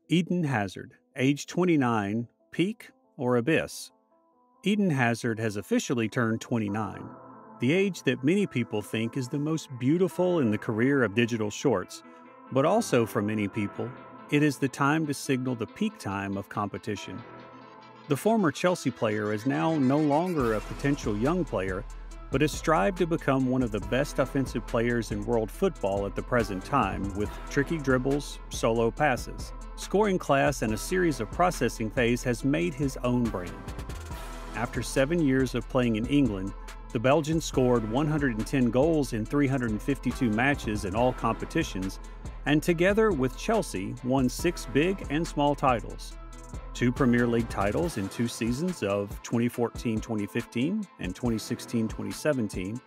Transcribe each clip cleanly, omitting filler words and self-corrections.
Eden Hazard, age 29, peak or abyss? Eden Hazard has officially turned 29, the age that many people think is the most beautiful in the career of digital shorts, but also for many people, it is the time to signal the peak time of competition. The former Chelsea player is now no longer a potential young player, but has strived to become one of the best offensive players in world football at the present time with tricky dribbles, solo passes. Scoring class and a series of processing phase has made his own brand. After 7 years of playing in England, the Belgian scored 110 goals in 352 matches in all competitions, and together with Chelsea won 6 big and small titles. 2 Premier League titles in 2 seasons of 2014-2015 and 2016-2017,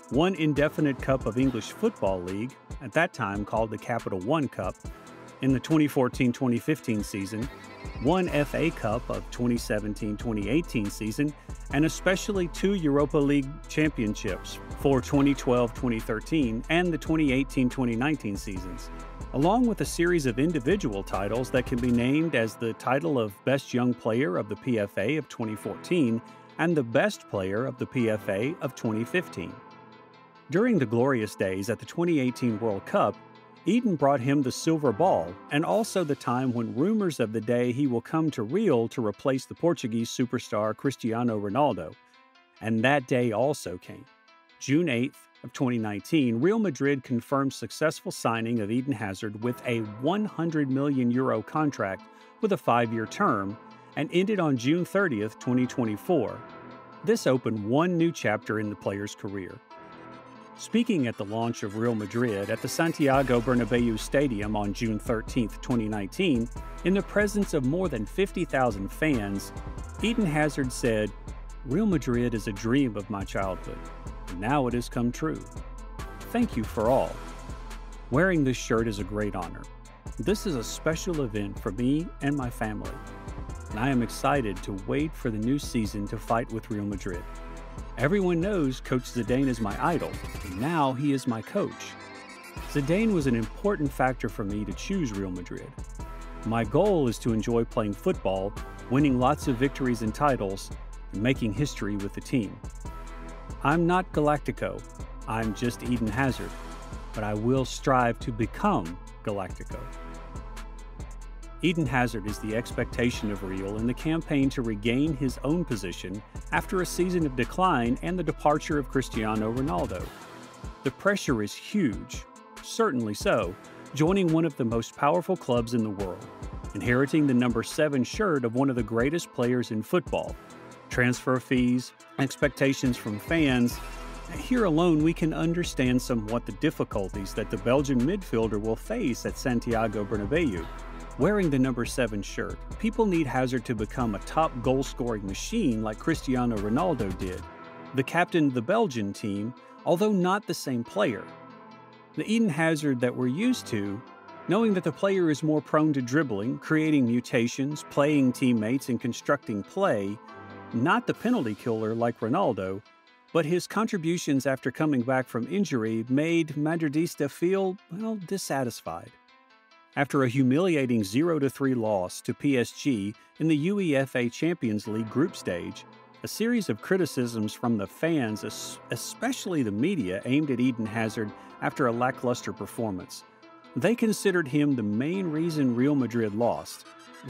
1 indefinite Cup of English Football League, at that time called the Capital One Cup, in the 2014-2015 season, 1 FA Cup of 2017-2018 season, and especially 2 Europa League championships for 2012-2013 and the 2018-2019 seasons, along with a series of individual titles that can be named as the title of Best Young Player of the PFA of 2014 and the Best Player of the PFA of 2015. During the glorious days at the 2018 World Cup, Eden brought him the silver ball, and also the time when rumors of the day he will come to Real to replace the Portuguese superstar Cristiano Ronaldo. And that day also came. June 8th of 2019, Real Madrid confirmed successful signing of Eden Hazard with a €100 million contract with a 5-year term, and ended on June 30th, 2024. This opened one new chapter in the player's career. Speaking at the launch of Real Madrid at the Santiago Bernabéu Stadium on June 13, 2019, in the presence of more than 50,000 fans, Eden Hazard said, "Real Madrid is a dream of my childhood, and now it has come true. Thank you for all. Wearing this shirt is a great honor. This is a special event for me and my family, and I am excited to wait for the new season to fight with Real Madrid. Everyone knows Coach Zidane is my idol, and now he is my coach. Zidane was an important factor for me to choose Real Madrid. My goal is to enjoy playing football, winning lots of victories and titles, and making history with the team. I'm not Galactico, I'm just Eden Hazard, but I will strive to become Galactico." Eden Hazard is the expectation of Real in the campaign to regain his own position after a season of decline and the departure of Cristiano Ronaldo. The pressure is huge, certainly so, joining one of the most powerful clubs in the world, inheriting the number 7 shirt of one of the greatest players in football, transfer fees, expectations from fans. Here alone we can understand somewhat the difficulties that the Belgian midfielder will face at Santiago Bernabéu. Wearing the number 7 shirt, people need Hazard to become a top goal-scoring machine like Cristiano Ronaldo did. The captain of the Belgian team, although not the same player. The Eden Hazard that we're used to, knowing that the player is more prone to dribbling, creating mutations, playing teammates, and constructing play, not the penalty killer like Ronaldo, but his contributions after coming back from injury made Madridista feel, dissatisfied. After a humiliating 0-3 loss to PSG in the UEFA Champions League group stage, a series of criticisms from the fans, especially the media, aimed at Eden Hazard after a lackluster performance. They considered him the main reason Real Madrid lost.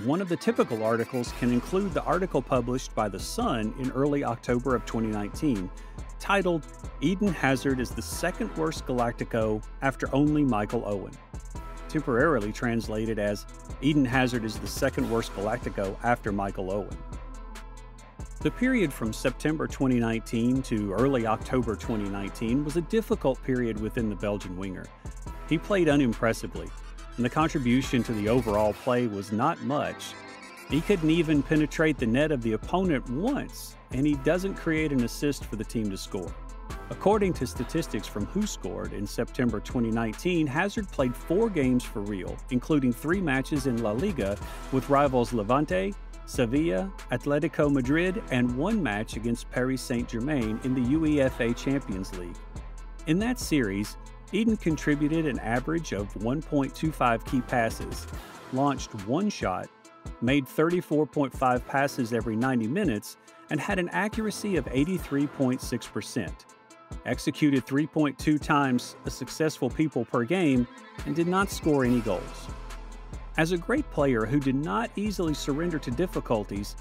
One of the typical articles can include the article published by The Sun in early October of 2019, titled, "Eden Hazard is the second worst Galactico after only Michael Owen." Temporarily translated as, "Eden Hazard is the second worst Galactico after Michael Owen." The period from September 2019 to early October 2019 was a difficult period within the Belgian winger. He played unimpressively, and the contribution to the overall play was not much. He couldn't even penetrate the net of the opponent once, and he doesn't create an assist for the team to score. According to statistics from Who Scored in September 2019, Hazard played 4 games for Real, including 3 matches in La Liga with rivals Levante, Sevilla, Atletico Madrid, and 1 match against Paris Saint-Germain in the UEFA Champions League. In that series, Eden contributed an average of 1.25 key passes, launched one shot, made 34.5 passes every 90 minutes, and had an accuracy of 83.6%. Executed 3.2 times a successful people per game, and did not score any goals. As a great player who did not easily surrender to difficulties,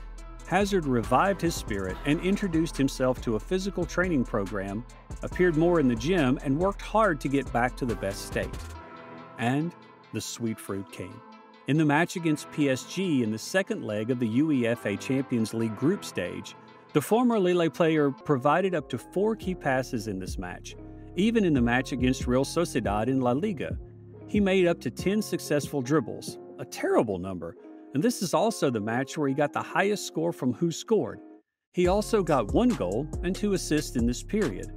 Hazard revived his spirit and introduced himself to a physical training program, appeared more in the gym, and worked hard to get back to the best state. And the sweet fruit came. In the match against PSG in the second leg of the UEFA Champions League group stage, the former Lille player provided up to 4 key passes in this match. Even in the match against Real Sociedad in La Liga, he made up to 10 successful dribbles, a terrible number, and this is also the match where he got the highest score from who scored. He also got 1 goal and 2 assists in this period.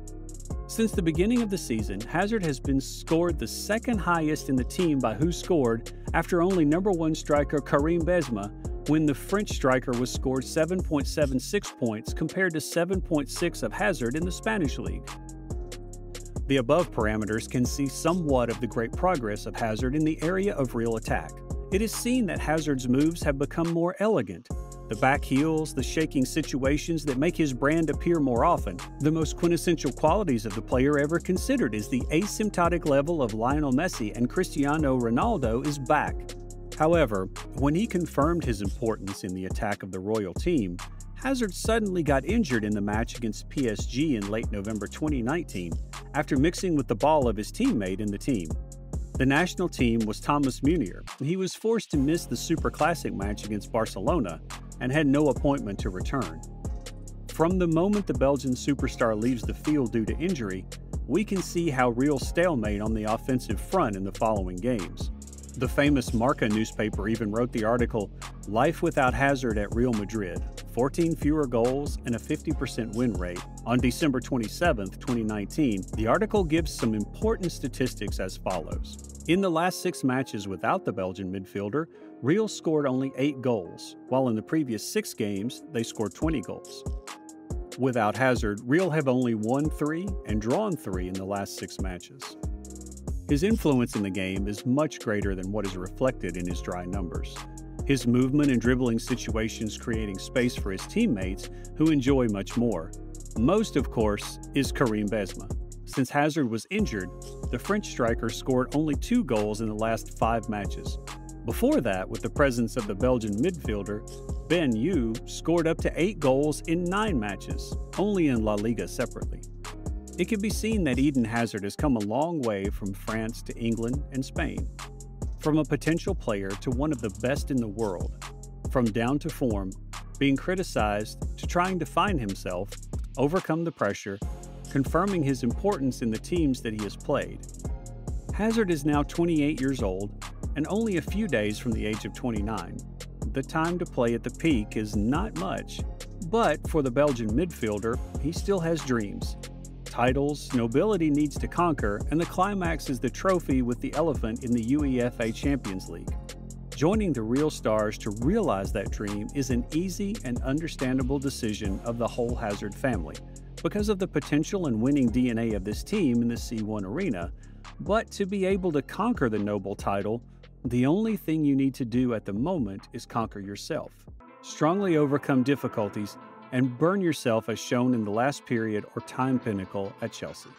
Since the beginning of the season, Hazard has been scored the second highest in the team by who scored after only number 1 striker Karim Benzema, when the French striker was scored 7.76 points compared to 7.6 of Hazard in the Spanish league. The above parameters can see somewhat of the great progress of Hazard in the area of real attack. It is seen that Hazard's moves have become more elegant. The back heels, the shaking situations that make his brand appear more often. The most quintessential qualities of the player ever considered is the asymptotic level of Lionel Messi and Cristiano Ronaldo is back. However, when he confirmed his importance in the attack of the royal team, Hazard suddenly got injured in the match against PSG in late November 2019 after mixing with the ball of his teammate in the team. The national team was Thomas Meunier, and he was forced to miss the Super Classic match against Barcelona and had no appointment to return. From the moment the Belgian superstar leaves the field due to injury, we can see how real stalemate on the offensive front in the following games. The famous Marca newspaper even wrote the article, "Life Without Hazard at Real Madrid, 14 fewer goals and a 50% win rate." On December 27, 2019, the article gives some important statistics as follows. In the last 6 matches without the Belgian midfielder, Real scored only 8 goals, while in the previous 6 games, they scored 20 goals. Without Hazard, Real have only won 3 and drawn 3 in the last 6 matches. His influence in the game is much greater than what is reflected in his dry numbers. His movement and dribbling situations creating space for his teammates, who enjoy much more. Most, of course, is Karim Benzema. Since Hazard was injured, the French striker scored only 2 goals in the last 5 matches. Before that, with the presence of the Belgian midfielder, Ben Yu scored up to 8 goals in 9 matches, only in La Liga separately. It can be seen that Eden Hazard has come a long way from France to England and Spain. From a potential player to one of the best in the world. From down to form, being criticized, to trying to find himself, overcome the pressure, confirming his importance in the teams that he has played. Hazard is now 28 years old and only a few days from the age of 29. The time to play at the peak is not much, but for the Belgian midfielder, he still has dreams. Titles, nobility needs to conquer, and the climax is the trophy with the elephant in the UEFA Champions League. Joining the Real Stars to realize that dream is an easy and understandable decision of the whole Hazard family, because of the potential and winning DNA of this team in the C1 arena. But to be able to conquer the noble title, the only thing you need to do at the moment is conquer yourself. Strongly overcome difficulties and burn yourself as shown in the last period or time pinnacle at Chelsea.